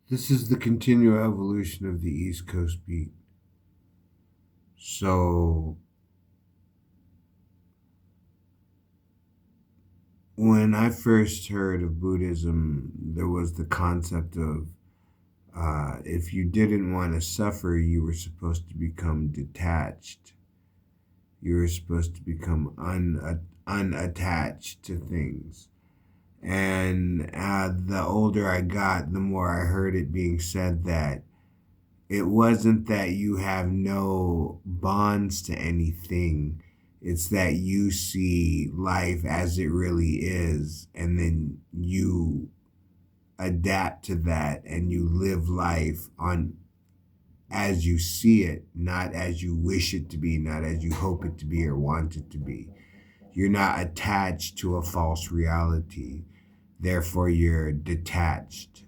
This is the continual evolution of the East Coast beat. So, when I first heard of Buddhism, there was the concept of if you didn't want to suffer, you were supposed to become detached. You were supposed to become unattached to things. And the older I got, the more I heard it being said that it wasn't that you have no bonds to anything. It's that you see life as it really is, and then you adapt to that and you live life on as you see it, not as you wish it to be, not as you hope it to be or want it to be. You're not attached to a false reality. Therefore, you're detached.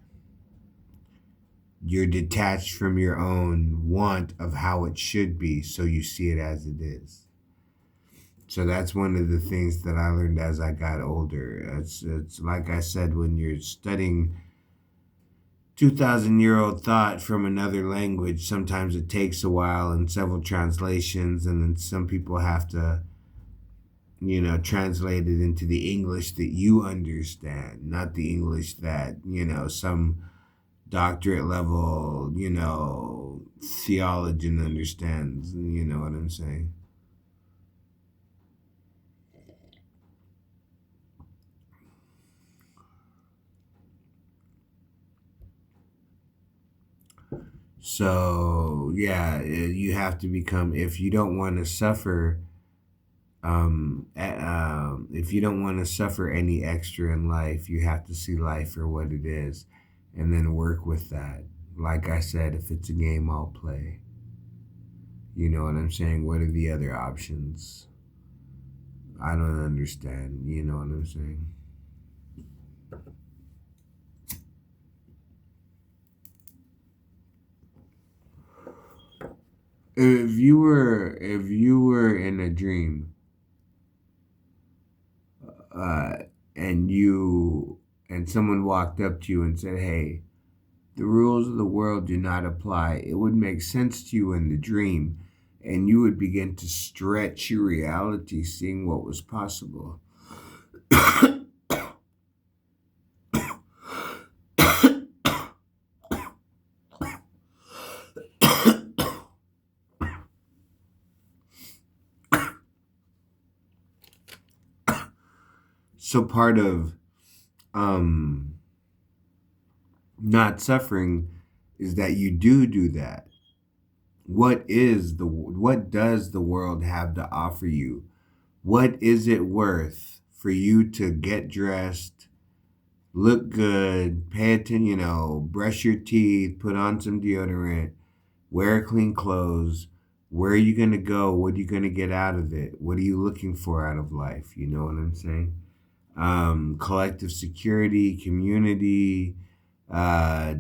You're detached from your own want of how it should be, so you see it as it is. So that's one of the things that I learned as I got older. It's like I said, when you're studying 2,000-year-old thought from another language, sometimes it takes a while and several translations, and then some people have to, translate it into the English that you understand, not the English that, some doctorate level, theologian understands. You know what I'm saying? So, yeah, you have to become, if you don't want to suffer, if you don't want to suffer any extra in life, you have to see life for what it is and then work with that. Like I said, if it's a game, I'll play. You know what I'm saying? What are the other options? I don't understand. You know what I'm saying? If you were in a dream, uh, and you and someone walked up to you and said, "Hey, the rules of the world do not apply," it would make sense to you in the dream, and you would begin to stretch your reality, seeing what was possible. So part of um, not suffering is that you do that. What does the world have to offer you? What is it worth for you to get dressed, look good, pay attention, brush your teeth, put on some deodorant, wear clean clothes? Where are you going to go? What are you going to get out of it? What are you looking for out of life? You know what I'm saying? Collective security, community,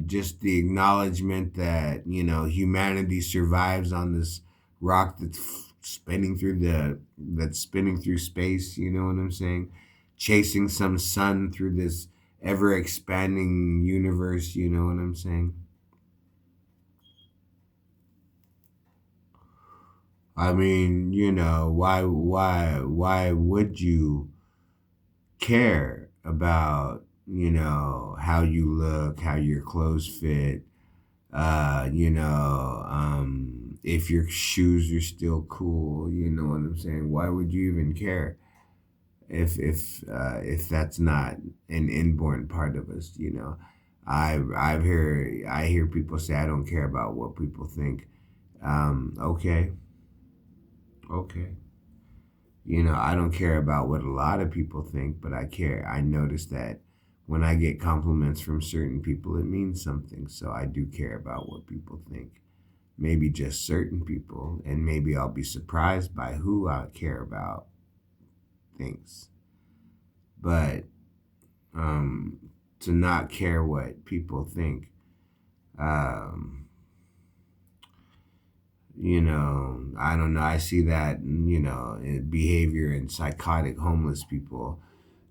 just the acknowledgement that, humanity survives on this rock that's spinning through space. You know what I'm saying? Chasing some sun through this ever expanding universe. You know what I'm saying? I mean, why would you care about, how you look, how your clothes fit, if your shoes are still cool? You know what I'm saying? Why would you even care if that's not an inborn part of us? I hear people say, I don't care about what people think. Okay, okay. I don't care about what a lot of people think, but I care. I notice that when I get compliments from certain people, it means something. So I do care about what people think. Maybe just certain people, and maybe I'll be surprised by who I care about things. But um, to not care what people think, um, I don't know. I see that, behavior in psychotic homeless people.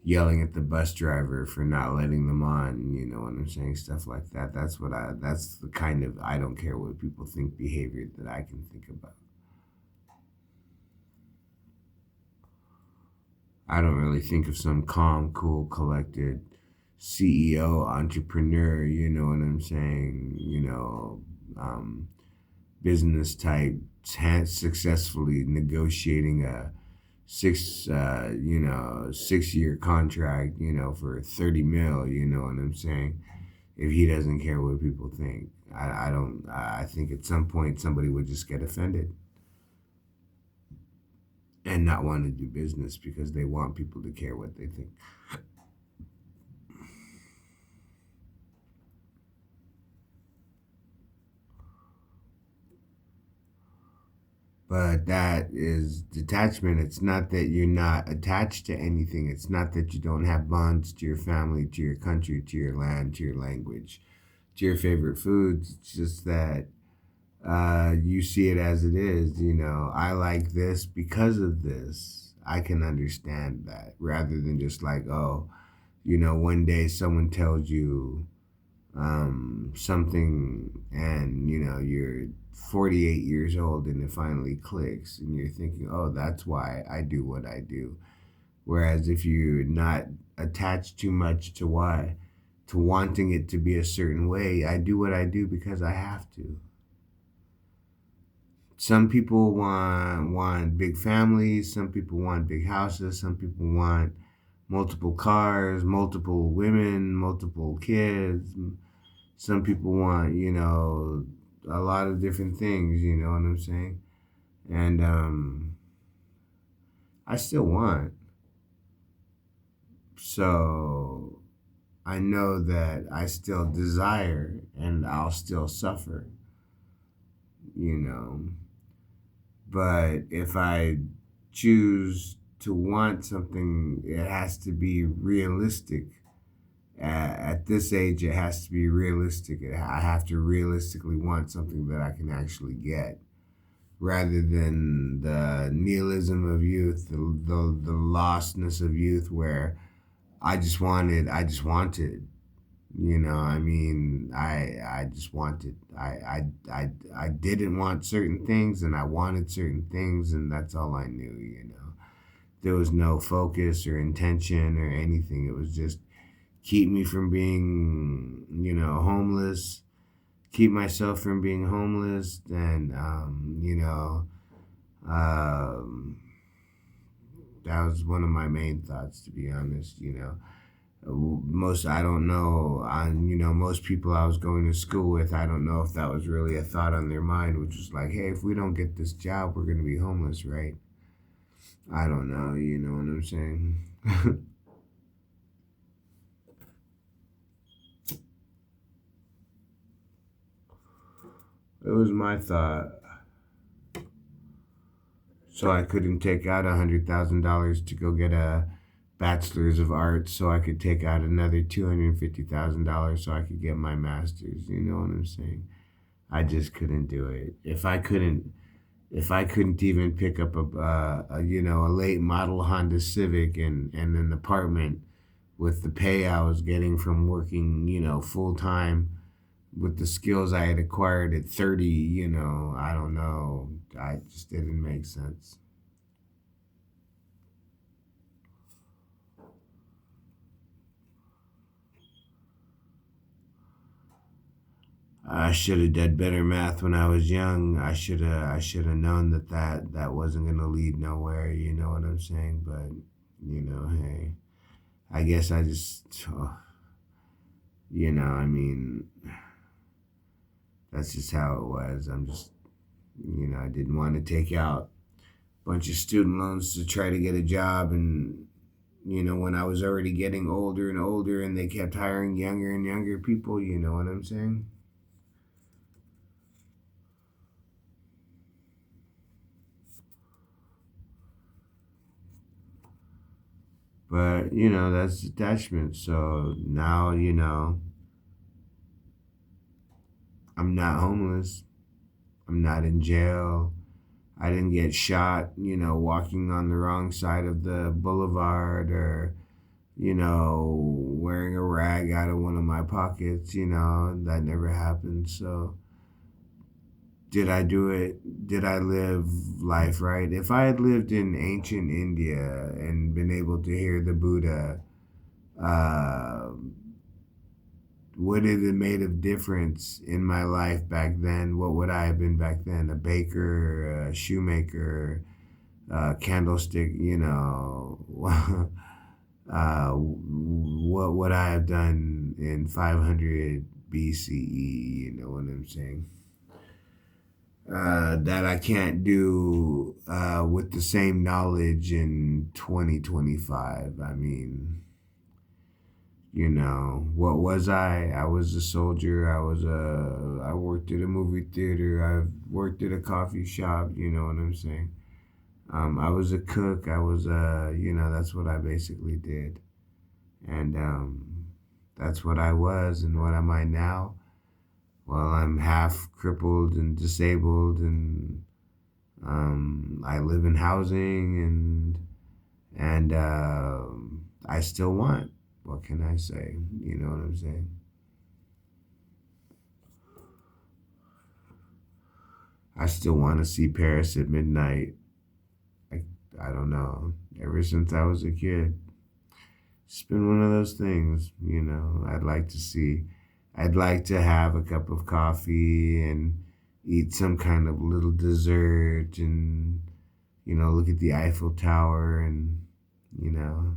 yelling at the bus driver for not letting them on, you know what I'm saying? Stuff like that. That's the kind of I don't care what people think behavior that I can think about. I don't really think of some calm, cool, collected CEO, entrepreneur, you know what I'm saying? Um, business type, successfully negotiating a 6 year contract, for 30 mil, you know what I'm saying? If he doesn't care what people think, I don't, I think at some point somebody would just get offended and not want to do business because they want people to care what they think. But that is detachment. It's not that you're not attached to anything. It's not that you don't have bonds to your family, to your country, to your land, to your language, to your favorite foods. It's just that you see it as it is. I like this because of this. I can understand that rather than just like, oh, one day someone tells you something and you're 48 years old and it finally clicks and you're thinking, oh, that's why I do what I do. Whereas if you're not attached too much to why, to wanting it to be a certain way, I do what I do because I have to. Some people want big families, some people want big houses, some people want multiple cars, multiple women, multiple kids. Some people want, a lot of different things, you know what I'm saying? And I still want. So I know that I still desire and I'll still suffer, you know. But if I choose to want something, it has to be realistic. At this age, it has to be realistic. I have to realistically want something that I can actually get, rather than the nihilism of youth, the lostness of youth, where I just wanted. I mean, I just wanted. I didn't want certain things, and I wanted certain things, and that's all I knew. There was no focus or intention or anything. It was just keep me from being, homeless, keep myself from being homeless, and, um, that was one of my main thoughts, to be honest. Most, I don't know, most people I was going to school with, I don't know if that was really a thought on their mind, which was like, hey, if we don't get this job, we're going to be homeless, right? I don't know, you know what I'm saying? It was my thought. So I couldn't take out $100,000 to go get a bachelor's of arts, so I could take out another $250,000 so I could get my master's. You know what I'm saying? I just couldn't do it. If I couldn't even pick up a late model Honda Civic and an apartment with the pay I was getting from working, full time with the skills I had acquired at 30, I don't know. I just didn't make sense. I should have did better math when I was young. I should have known that wasn't gonna lead nowhere. You know what I'm saying? But hey, I guess I just, I mean, that's just how it was. I'm just, I didn't want to take out a bunch of student loans to try to get a job, and when I was already getting older and older, and they kept hiring younger and younger people. You know what I'm saying? But, that's detachment. So now, I'm not homeless. I'm not in jail. I didn't get shot, walking on the wrong side of the boulevard, or wearing a rag out of one of my pockets. That never happened. So, did I do it? Did I live life right? If I had lived in ancient India and been able to hear the Buddha, uh, would it have made a difference in my life back then? What would I have been back then? A baker, a shoemaker, a candlestick, what would I have done in 500 BCE? You know what I'm saying? That I can't do with the same knowledge in 2025. I mean, what was I? I was a soldier. I worked at a movie theater. I worked at a coffee shop. You know what I'm saying? I was a cook. That's what I basically did. And that's what I was. And what am I now? Well, I'm half crippled and disabled, and I live in housing, and I still want. What can I say? You know what I'm saying? I still want to see Paris at midnight. I, I don't know. Ever since I was a kid, it's been one of those things. I'd like to see. I'd like to have a cup of coffee and eat some kind of little dessert and, look at the Eiffel Tower and, you know,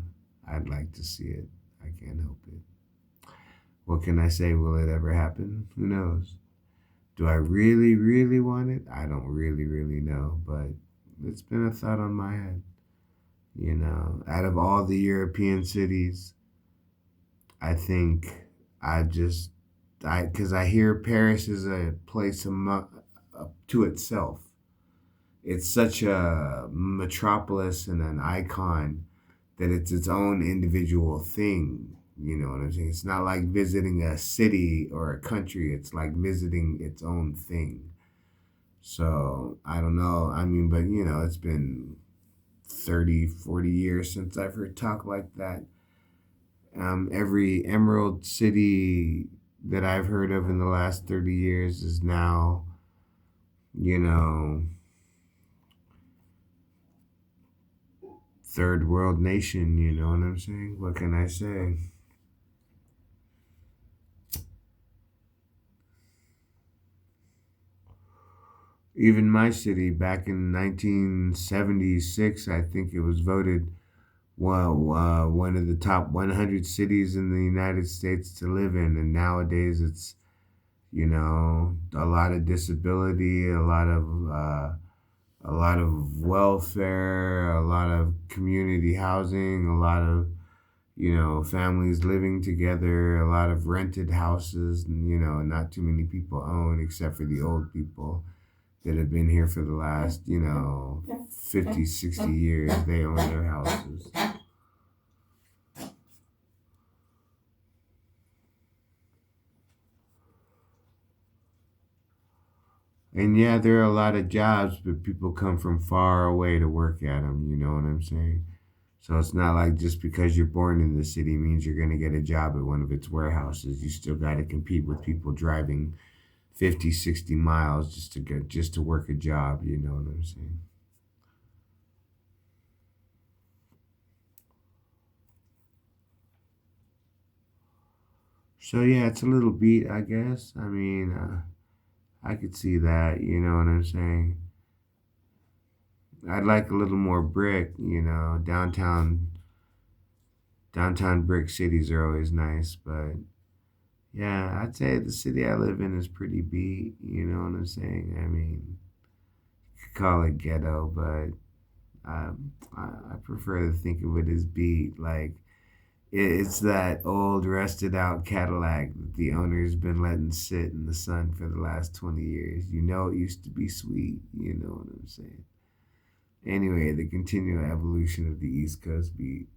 I'd like to see it. I can't help it. What can I say? Will it ever happen? Who knows? Do I really, really want it? I don't really, really know, but it's been a thought on my head. Out of all the European cities, I think because I hear Paris is a place to itself. It's such a metropolis and an icon that it's its own individual thing. You know what I'm saying? It's not like visiting a city or a country. It's like visiting its own thing. So I don't know. I mean, but it's been 30, 40 years since I've heard talk like that. Every emerald city that I've heard of in the last 30 years is now, you know, third world nation. You know what I'm saying? What can I say? Even my city back in 1976, I think it was voted one of the top 100 cities in the United States to live in. And nowadays it's, a lot of disability, a lot of welfare, a lot of community housing, a lot of, families living together, a lot of rented houses, and, not too many people own except for the old people that have been here for the last, 50, 60 years. They own their houses. And yeah, there are a lot of jobs, but people come from far away to work at them. You know what I'm saying? So it's not like just because you're born in the city means you're going to get a job at one of its warehouses. You still got to compete with people driving 50, 60 miles just to work a job. You know what I'm saying? So yeah, it's a little beat, I guess. I mean, I could see that. You know what I'm saying? I'd like a little more brick. Downtown brick cities are always nice, but yeah, I'd say the city I live in is pretty beat. You know what I'm saying? I mean, you could call it ghetto, but I prefer to think of it as beat. Like it's that old rusted out Cadillac that the owner's been letting sit in the sun for the last 20 years. It used to be sweet. You know what I'm saying? Anyway, the continual evolution of the East Coast beat.